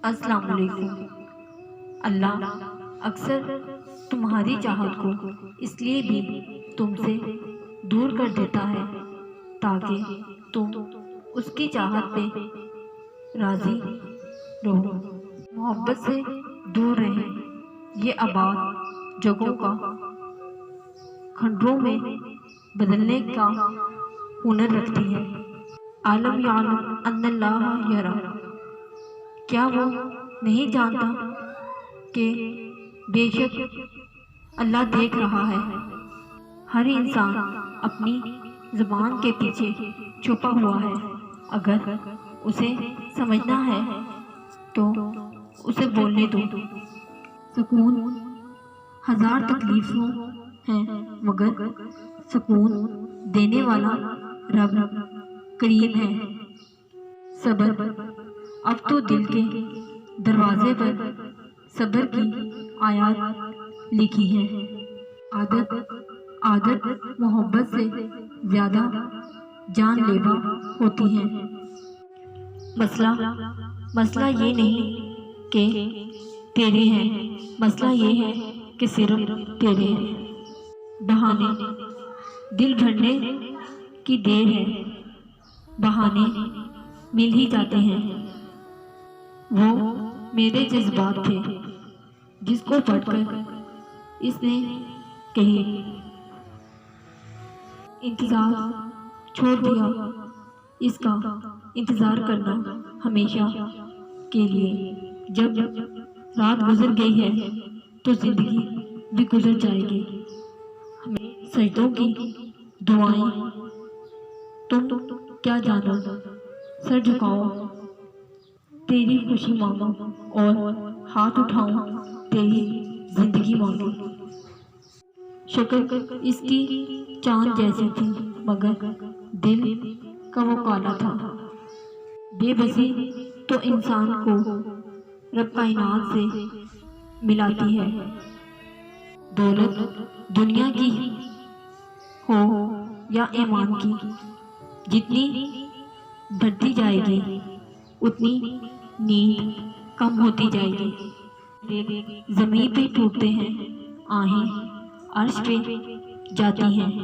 السلام علیکم۔ اللہ اکثر تمہاری چاہت کو اس لیے بھی تم سے دور کر دیتا ہے تاکہ تم اس کی چاہت پہ راضی رہو، محبت سے دور رہیں۔ یہ آباد جگہوں کا کھنڈروں میں بدلنے کا ہنر رکھتی ہے۔ عالم یعلم ان اللہ یرا، کیا وہ نہیں جانتا کہ بے شک اللہ دیکھ رہا ہے؟ ہر انسان اپنی زبان کے پیچھے چھپا ہوا ہے، اگر اسے سمجھنا ہے تو اسے بولنے دو۔ سکون ہزار تکلیفوں ہیں مگر سکون دینے والا رب کریم ہے۔ صبر، اب تو دل کے دروازے پر صبر کی آیات لکھی ہے۔ عادت محبت سے زیادہ جان لیوا ہوتی ہے۔ مسئلہ یہ نہیں کہ تیرے ہیں، مسئلہ یہ ہے کہ صرف تیرے ہیں۔ بہانے، دل بھرنے کی دیر ہے، بہانے مل ہی جاتے ہیں۔ وہ میرے جذبات تھے جس کو پڑھ کر اس نے کہی انتظار چھوڑ دیا، اس کا انتظار کرنا ہمیشہ کے لیے۔ جب رات گزر گئی ہے تو زندگی بھی گزر جائے گی۔ ہمیں سجدوں کی دعائیں تم کیا جانو، سر جھکاؤ تیری خوشی مانگو اور ہاتھ اٹھاؤں تیری زندگی مانگو۔ شکل اس کی چاند جیسی تھی مگر دل کا وہ کالا تھا۔ بے بسی تو انسان کو رب کائنات سے ملاتی ہے۔ دولت دنیا کی ہو یا ایمان کی، جتنی بڑھتی جائے گی اتنی نیند کم ہوتی جائے گی۔ زمین پہ ٹوٹتے ہیں، آہیں عرش پہ جاتی ہیں۔